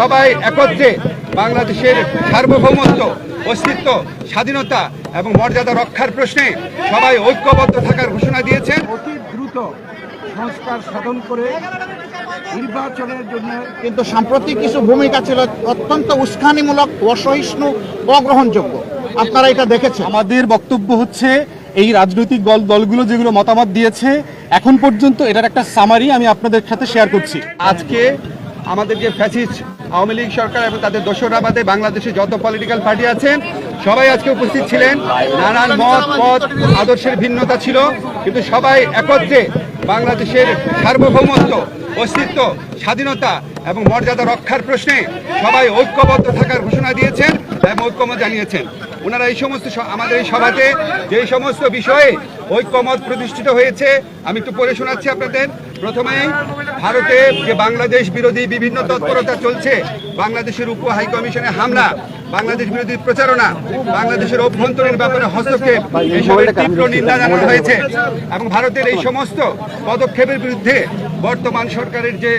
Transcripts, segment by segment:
সবাই একত্রে বাংলাদেশের সার্বভৌমত্ব, অস্তিত্ব, স্বাধীনতা এবং মর্যাদা রক্ষার প্রশ্নে সবাই ঐক্যবদ্ধ থাকার ঘোষণা দিয়েছেন। অতি দ্রুত সংস্কার সাধন করে নির্বাচনের জন্য কিন্তু সাম্প্রতিক কিছু ভূমিকা ছিল অত্যন্ত উস্কানিমূলক, অসহিষ্ণু, অগ্রহণযোগ্য। আপনারা এটা দেখেছেন। আমাদের বক্তব্য হচ্ছে এই রাজনৈতিক দলগুলো যেগুলো মতামত দিয়েছে এখন পর্যন্ত এটার একটা সামারি আমি আপনাদের সাথে শেয়ার করছি। আজকে আমাদের যে ফ্যাসিস্ট আওয়ামী লীগ সরকার এবং তাদের দোসররা বাদে বাংলাদেশে যত পলিটিক্যাল পার্টি আছেন সবাই আজকে উপস্থিত ছিলেন। নানান মত পথ আদর্শের ভিন্নতা ছিল, কিন্তু সবাই একত্রে বাংলাদেশের সার্বভৌমত্ব, অস্তিত্ব, স্বাধীনতা এবং মর্যাদা রক্ষার প্রশ্নে সবাই ঐক্যবদ্ধ থাকার ঘোষণা দিয়েছেন এবং ঐক্যমত জানিয়েছেন। ওনারা এই সমস্ত আমাদের এই সভাতে যে সমস্ত বিষয়ে ঐক্যমত প্রতিষ্ঠিত হয়েছে আমি একটু পড়ে শোনাচ্ছি আপনাদের। প্রথমেই ভারতে যে বাংলাদেশ বিরোধী বিভিন্ন তৎপরতা চলছে, বাংলাদেশের উপ হাইকমিশনে হামলা, বাংলাদেশ বিরোধী প্রচারণা, বাংলাদেশের অভ্যন্তরীণ ব্যাপারে হস্তক্ষেপ, এইসবের তীব্র নিন্দা জানানো হয়েছে এবং ভারতের এই সমস্ত পদক্ষেপের বিরুদ্ধে বর্তমান সরকারের যে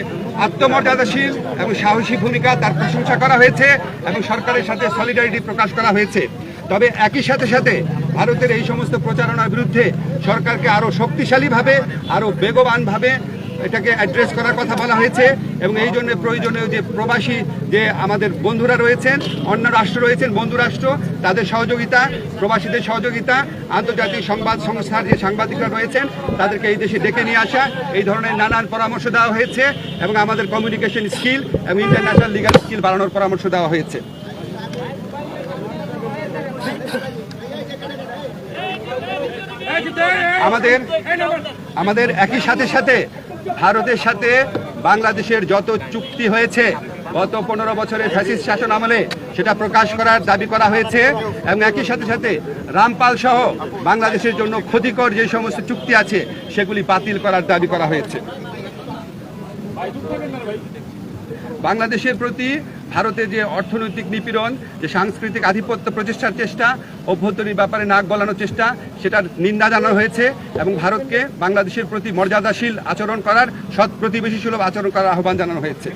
আত্মমর্যাদাশীল এবং সাহসী ভূমিকা তার প্রশংসা করা হয়েছে এবং সরকারের সাথে সলিডারিটি প্রকাশ করা হয়েছে। তবে একই সাথে সাথে ভারতের এই সমস্ত প্রচারণার বিরুদ্ধে সরকারকে আরও শক্তিশালীভাবে, আরও বেগবানভাবে এটাকে অ্যাড্রেস করার কথা বলা হয়েছে এবং এই জন্য প্রয়োজনীয় যে প্রবাসী যে আমাদের বন্ধুরা রয়েছেন, অন্য রাষ্ট্র রয়েছেন, বন্ধু রাষ্ট্র, তাদের সহযোগিতা, প্রবাসীদের সহযোগিতা, আন্তর্জাতিক সংবাদ সংস্থার যে সাংবাদিকরা রয়েছেন তাদেরকে এই দেশে ডেকে নিয়ে আসা, এই ধরনের নানান পরামর্শ দেওয়া হয়েছে এবং আমাদের কমিউনিকেশন স্কিল এবং ইন্টারন্যাশনাল লিগাল স্কিল বাড়ানোর পরামর্শ দেওয়া হয়েছে। আমাদের একই সাথে সাথে ভারতের সাথে বাংলাদেশের যত চুক্তি হয়েছে গত 15 বছরের ফ্যাসিস্ট শাসন আমলে সেটা প্রকাশ করার দাবি করা হয়েছে এবং একই সাথে সাথে রামপাল সহ বাংলাদেশের জন্য ক্ষতিকর যে সমস্ত চুক্তি আছে সেগুলি বাতিল করার দাবি করা হয়েছে। বাংলাদেশের প্রতি ভারতের যে অর্থনৈতিক নিপীড়ন, যে সাংস্কৃতিক আধিপত্য প্রতিষ্ঠার চেষ্টা, অভ্যন্তরীণ ব্যাপারে নাক গলানোর চেষ্টা, সেটার নিন্দা জানানো হয়েছে এবং ভারতকে বাংলাদেশের প্রতি মর্যাদাশীল আচরণ করার, সৎ প্রতিবেশী সুলভ আচরণ করার আহ্বান জানানো হয়েছে।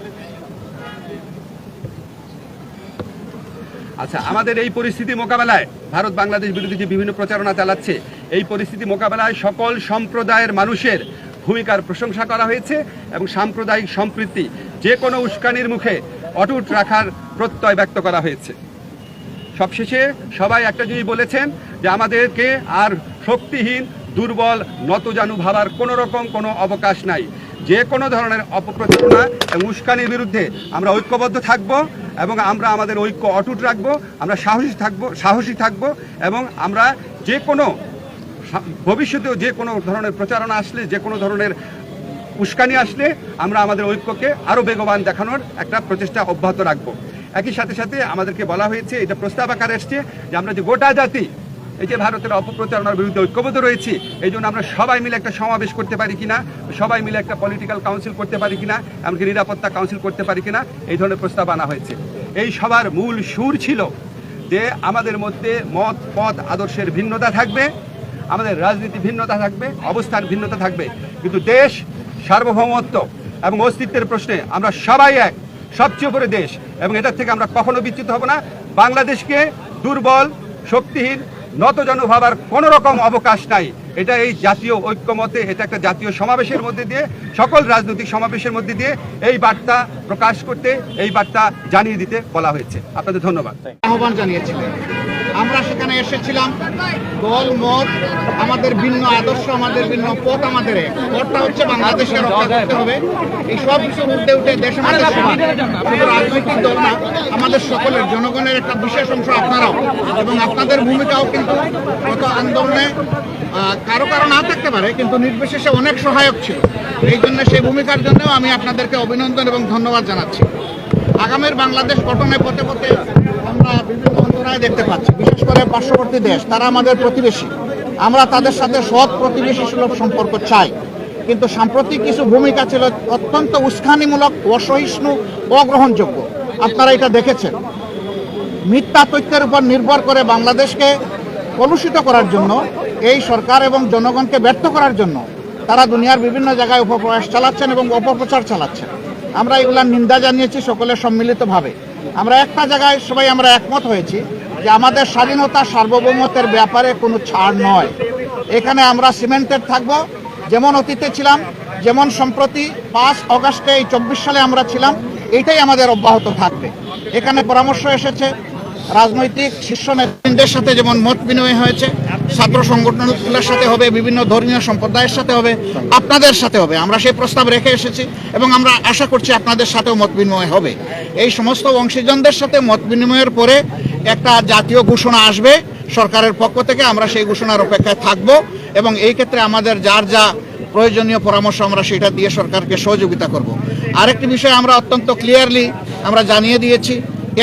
আচ্ছা, আমাদের এই পরিস্থিতি মোকাবেলায় ভারত বাংলাদেশ বিরোধী যে বিভিন্ন প্রচারণা চালাচ্ছে, এই পরিস্থিতি মোকাবেলায় সকল সম্প্রদায়ের মানুষের ভূমিকার প্রশংসা করা হয়েছে এবং সাম্প্রদায়িক সম্প্রীতি যে কোনো উস্কানির মুখে অটুট রাখার প্রত্যয় ব্যক্ত করা হয়েছে। সবশেষে সবাই একটা জিনিস বলেছেন যে আমাদেরকে আর শক্তিহীন, দুর্বল, নতজানু ভাবার কোনো রকম কোনো অবকাশ নাই। যে কোনো ধরনের অপপ্রচারণা এবং উস্কানির বিরুদ্ধে আমরা ঐক্যবদ্ধ থাকব এবং আমরা আমাদের ঐক্য অটুট রাখব, আমরা সাহসী থাকব এবং আমরা যে কোনো ভবিষ্যতেও যে কোনো ধরনের প্রচারণা আসলে, যে কোনো ধরনের উস্কানি আসলে আমরা আমাদের ঐক্যকে আরও বেগবান দেখানোর একটা প্রচেষ্টা অব্যাহত রাখবো। একই সাথে সাথে আমাদেরকে বলা হয়েছে, এটা প্রস্তাব আকারে এসছে, যে আমরা যে গোটা জাতি এই যে ভারতের অপপ্রচারণার বিরুদ্ধে ঐক্যবদ্ধ রয়েছি, এই জন্য আমরা সবাই মিলে একটা সমাবেশ করতে পারি কিনা, সবাই মিলে একটা পলিটিক্যাল কাউন্সিল করতে পারি কিনা, এমনকি নিরাপত্তা কাউন্সিল করতে পারি কিনা, এই ধরনের প্রস্তাব আনা হয়েছে। এই সবার মূল সুর ছিল যে আমাদের মধ্যে মত পথ আদর্শের ভিন্নতা থাকবে, আমাদের রাজনীতি ভিন্নতা থাকবে, অবস্থান ভিন্নতা থাকবে, কিন্তু দেশ সার্বভৌমত্ব এবং অস্তিত্বের প্রশ্নে আমরা সবাই এক, সবচেয়ে উপরে দেশ এবং এটার থেকে আমরা কখনো বিচ্যুত হব না। বাংলাদেশকে দুর্বল, শক্তিহীন, নতজানু ভাবার কোনো রকম অবকাশ নাই। এটা এই জাতীয় ঐক্যমতে, এটা একটা জাতীয় সমাবেশের মধ্যে দিয়ে, সকল রাজনৈতিক সমাবেশের মধ্যে দিয়ে এই বার্তা প্রকাশ করতে, এই বার্তা জানিয়ে দিতে বলা হয়েছে। আপনাদের ধন্যবাদ। আহ্বান জানিয়েছিলেন, আমরা সেখানে এসেছিলাম। দল মত আমাদের ভিন্ন, আদর্শ আমাদের ভিন্ন, পথ আমাদের এক। পথটা হচ্ছে বাংলাদেশকে রক্ষা করতে হবে। এই সব কিছুর ঊর্ধ্বে উঠে দেশ আমাদের সমান, শুধু রাজনৈতিক দল না, আমাদের সকলের, জনগণের একটা বিশেষ অংশ আপনারাও, এবং আপনাদের ভূমিকাও কিন্তু গত আন্দোলনে কারো না থাকতে পারে, কিন্তু নির্বিশেষে অনেক সহায়ক ছিল। এই জন্য সেই ভূমিকার জন্যও আমি আপনাদেরকে অভিনন্দন এবং ধন্যবাদ জানাচ্ছি। আগামীর বাংলাদেশ গঠনে পথে পথে আমরা বিভিন্ন অন্তরায় দেখতে পাচ্ছি, বিশেষ করে পার্শ্ববর্তী দেশ, তারা আমাদের প্রতিবেশী। আমরা তাদের সাথে সৎ প্রতিবেশী সুলভ সম্পর্ক চাই, কিন্তু সাম্প্রতিক কিছু ভূমিকা ছিল অত্যন্ত উস্কানিমূলক, অসহিষ্ণু, অগ্রহণযোগ্য। আপনারা এটা দেখেছেন। মিথ্যা তথ্যের উপর নির্ভর করে বাংলাদেশকে কলুষিত করার জন্য, এই সরকার এবং জনগণকে ব্যর্থ করার জন্য তারা দুনিয়ার বিভিন্ন জায়গায় অপপ্রয়াস চালাচ্ছেন এবং অপপ্রচার চালাচ্ছেন। আমরা এগুলার নিন্দা জানিয়েছি সকলের সম্মিলিতভাবে। আমরা একটা জায়গায় সবাই আমরা একমত হয়েছি যে আমাদের স্বাধীনতা সার্বভৌমত্বের ব্যাপারে কোনো ছাড় নয়। এখানে আমরা সিমেন্টেড থাকব, যেমন অতীতে ছিলাম, যেমন সম্প্রতি 5 অগাস্টে এই 24 সালে আমরা ছিলাম, এইটাই আমাদের অব্যাহত থাকবে। এখানে পরামর্শ এসেছে রাজনৈতিক শীর্ষ নেতৃবৃন্দের সাথে, যেমন মত বিনিময় হয়েছে, ছাত্র সংগঠনগুলোর সাথে হবে, বিভিন্ন ধর্মীয় সম্প্রদায়ের সাথে হবে, আপনাদের সাথে হবে। আমরা সেই প্রস্তাব রেখে এসেছি এবং আমরা আশা করছি আপনাদের সাথেও মত বিনিময় হবে। এই সমস্ত অংশীজনদের সাথে মত বিনিময়ের পরে একটা জাতীয় ঘোষণা আসবে সরকারের পক্ষ থেকে। আমরা সেই ঘোষণার অপেক্ষায় থাকব এবং এই ক্ষেত্রে আমাদের যার যা প্রয়োজনীয় পরামর্শ আমরা সেটা দিয়ে সরকারকে সহযোগিতা করব। আরেকটি বিষয় আমরা অত্যন্ত ক্লিয়ারলি আমরা জানিয়ে দিয়েছি,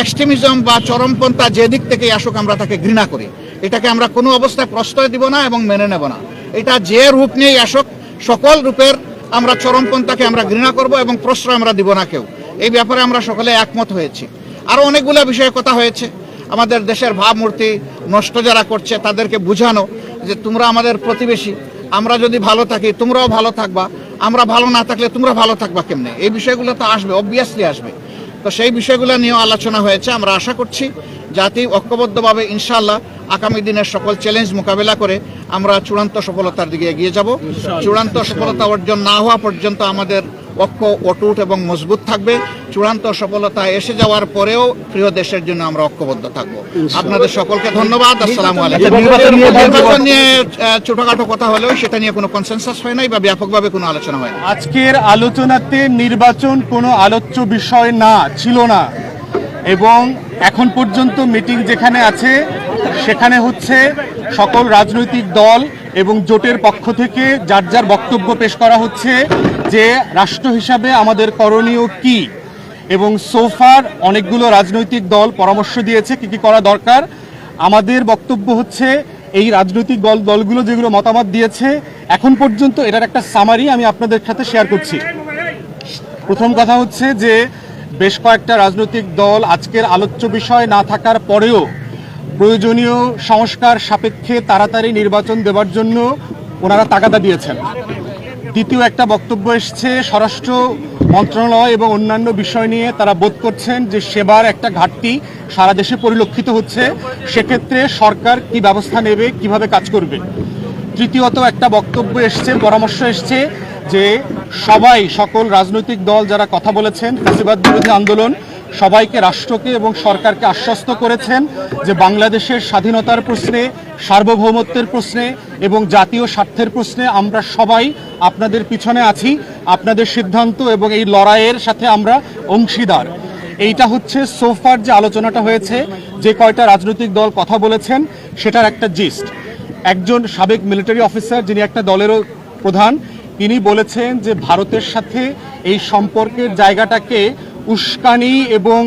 এক্সট্রিমিজম বা চরমপন্থা যে দিক থেকেই আসুক আমরা তাকে ঘৃণা করি। এটাকে আমরা কোনো অবস্থায় প্রশ্রয় দিব না এবং মেনে নেব না। এটা যে রূপ নিয়েই আসুক, সকল রূপের আমরা চরমপন্থাকে আমরা ঘৃণা করব এবং প্রশ্রয় আমরা দিব না কেউ। এই ব্যাপারে আমরা সকলে একমত হয়েছি। আরও অনেকগুলো বিষয়ে কথা হয়েছে। আমাদের দেশের ভাবমূর্তি নষ্ট যারা করছে তাদেরকে বোঝানো যে তোমরা আমাদের প্রতিবেশী, আমরা যদি ভালো থাকি তোমরাও ভালো থাকবা, আমরা ভালো না থাকলে তোমরা ভালো থাকবা কেমনে। এই বিষয়গুলো তো আসবে, অবভিয়াসলি আসবে। তো সেই বিষয়গুলো নিয়েও আলোচনা হয়েছে। আমরা আশা করছি জাতি ঐক্যবদ্ধভাবে ইনশাআল্লাহ আগামী দিনের সকল চ্যালেঞ্জ মোকাবেলা করে আমরা চূড়ান্ত সফলতার দিকে এগিয়ে যাব। চূড়ান্ত সফলতা অর্জন না হওয়া পর্যন্ত আমাদের ঐক্য অটুট এবং মজবুত থাকবে। চূড়ান্ত সফলতা এসে যাওয়ার পরেও প্রিয় দেশের জন্য আমরা ঐক্যবদ্ধ থাকবো। আপনাদের সকলকে ধন্যবাদ। আসসালামু আলাইকুম। নির্বাচন নিয়ে ছোটখাটো কথা হলেও সেটা নিয়ে কোনো কনসেনসাস হয় নাই বা ব্যাপকভাবে কোনো আলোচনা হয় না। আজকের আলোচনাতে নির্বাচন কোনো আলোচ্য বিষয় ছিল না এবং এখন পর্যন্ত মিটিং যেখানে আছে সেখানে হচ্ছে সকল রাজনৈতিক দল এবং জোটের পক্ষ থেকে যার যার বক্তব্য পেশ করা হচ্ছে যে রাষ্ট্র হিসাবে আমাদের করণীয় কি, এবং সোফার অনেকগুলো রাজনৈতিক দল পরামর্শ দিয়েছে কি কি করা দরকার। আমাদের বক্তব্য হচ্ছে এই রাজনৈতিক দলগুলো যেগুলো মতামত দিয়েছে এখন পর্যন্ত এটার একটা সামারি আমি আপনাদের সাথে শেয়ার করছি। প্রথম কথা হচ্ছে যে বেশ কয়েকটা রাজনৈতিক দল আজকের আলোচ্য বিষয় না থাকার পরেও প্রয়োজনীয় সংস্কার সাপেক্ষে তাড়াতাড়ি নির্বাচন দেওয়ার জন্য ওনারা তাগাদা দিয়েছেন। দ্বিতীয় একটা বক্তব্য এসছে স্বরাষ্ট্র মন্ত্রণালয় এবং অন্যান্য বিষয় নিয়ে তারা বোধ করছেন যে সেবার একটা ঘাটতি সারা দেশে পরিলক্ষিত হচ্ছে, সেক্ষেত্রে সরকার কি ব্যবস্থা নেবে, কিভাবে কাজ করবে। তৃতীয়ত একটা বক্তব্য এসছে, পরামর্শ এসছে যে সকল রাজনৈতিক দল যারা কথা বলেছেন ফ্যাসিবাদ বিরোধী আন্দোলন সবাইকে, রাষ্ট্রকে এবং সরকারকে আশ্বস্ত করেছেন যে বাংলাদেশের স্বাধীনতার প্রশ্নে, সার্বভৌমত্বের প্রশ্নে এবং জাতীয় স্বার্থের প্রশ্নে আমরা সবাই আপনাদের পিছনে আছি। আপনাদের সিদ্ধান্ত এবং এই লড়াইয়ের সাথে আমরা অংশীদার। এইটা হচ্ছে সোফার যে আলোচনাটা হয়েছে, যে কয়টা রাজনৈতিক দল কথা বলেছেন সেটার একটা জিস্ট। একজন সাবেক মিলিটারি অফিসার যিনি একটা দলেরও প্রধান, তিনি বলেছেন যে ভারতের সাথে এই সম্পর্কের জায়গাটাকে উস্কানি এবং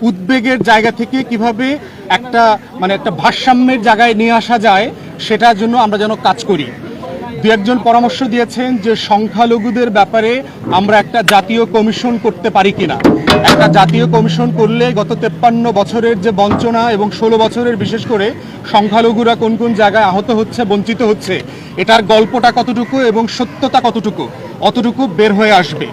উদ্বেগের জায়গা থেকে কিভাবে একটা ভারসাম্যের জায়গায় নিয়ে আসা যায় সেটার জন্য আমরা যেন কাজ করি। দু একজন পরামর্শ দিয়েছেন যে সংখ্যালঘুদের ব্যাপারে আমরা একটা জাতীয় কমিশন করতে পারি কিনা। একটা জাতীয় কমিশন করলে গত 53 বছরের যে বঞ্চনা এবং 16 বছরের বিশেষ করে সংখ্যালঘুরা কোন কোন জায়গায় আহত হচ্ছে, বঞ্চিত হচ্ছে, এটার গল্পটা কতটুকু এবং সত্যতা কতটুকু, অতটুকু বের হয়ে আসবে।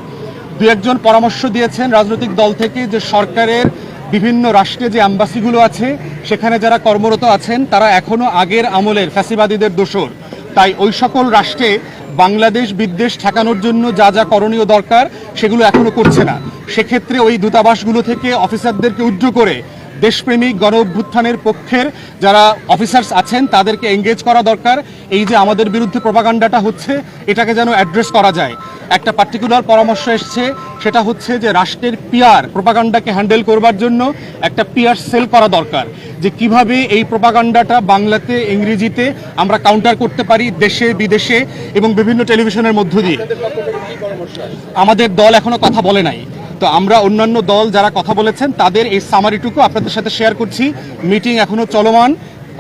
দু একজন পরামর্শ দিয়েছেন রাজনৈতিক দল থেকে যে সরকারের বিভিন্ন রাষ্ট্রে যে অ্যাম্বাসিগুলো আছে সেখানে যারা কর্মরত আছেন তারা এখনো আগের আমলের ফ্যাসিবাদীদের দোসর, তাই ওই সকল রাষ্ট্রে বাংলাদেশ বিদ্বেষ ঠেকানোর জন্য যা যা করণীয় দরকার সেগুলো এখনো করছে না। সেক্ষেত্রে ওই দূতাবাসগুলো থেকে অফিসারদেরকে উদ্র করে দেশপ্রেমিক গণ অভ্যুত্থানের পক্ষের যারা অফিসার্স আছেন তাদেরকে এঙ্গেজ করা দরকার। এই যে আমাদের বিরুদ্ধে প্রপাগান্ডাটা হচ্ছে এটাকে যেন অ্যাড্রেস করা যায়। একটা পার্টিকুলার পরামর্শ এসছে, সেটা হচ্ছে যে রাষ্ট্রের পিআর প্রপাগান্ডাকে হ্যান্ডেল করবার জন্য একটা পিআর সেল করা দরকার, যে কিভাবে এই প্রপাগান্ডাটা বাংলাতে ইংরেজিতে আমরা কাউন্টার করতে পারি দেশে বিদেশে এবং বিভিন্ন টেলিভিশনের মধ্য দিয়ে। আমাদের দল এখনো কথা বলে নাই, তো আমরা অন্যান্য দল যারা কথা বলেছেন তাদের এই সামারিটুকু আপনাদের সাথে শেয়ার করছি। মিটিং এখনো চলমান,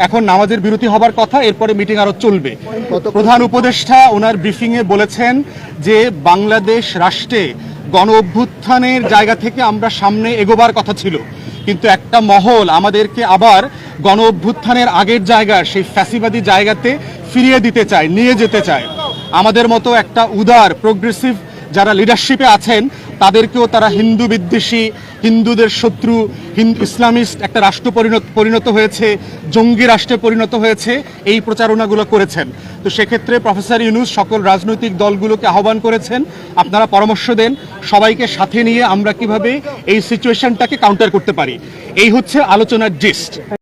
এখন নামাজের বিরতি হবার কথা, এরপরে মিটিং আরো চলবে। প্রধান উপদেষ্টা ওনার ব্রিফিংয়ে বলেছেন যে বাংলাদেশ রাষ্ট্রে গণ অভ্যুত্থানের জায়গা থেকে আমরা সামনে এগোবার কথা ছিল, কিন্তু একটা মহল আমাদেরকে আবার গণ অভ্যুত্থানের আগের জায়গার সেই ফ্যাসিবাদী জায়গাতে ফিরিয়ে দিতে চায়, নিয়ে যেতে চায়। আমাদের মতো একটা উদার প্রোগ্রেসিভ যারা লিডারশিপে আছেন তাদেরকেও তারা হিন্দু বিদ্বেষী, হিন্দুদের শত্রু, ইসলামিস্ট একটা রাষ্ট্র পরিণত হয়েছে, জঙ্গি রাষ্ট্রে পরিণত হয়েছে, এই প্রচারণাগুলো করেছেন। তো সেক্ষেত্রে প্রফেসর ইউনূস সকল রাজনৈতিক দলগুলোকে আহ্বান করেছেন, আপনারা পরামর্শ দেন সবাইকে সাথে নিয়ে আমরা কিভাবে এই সিচুয়েশনটাকে কাউন্টার করতে পারি। এই হচ্ছে আলোচনার জিস্ট।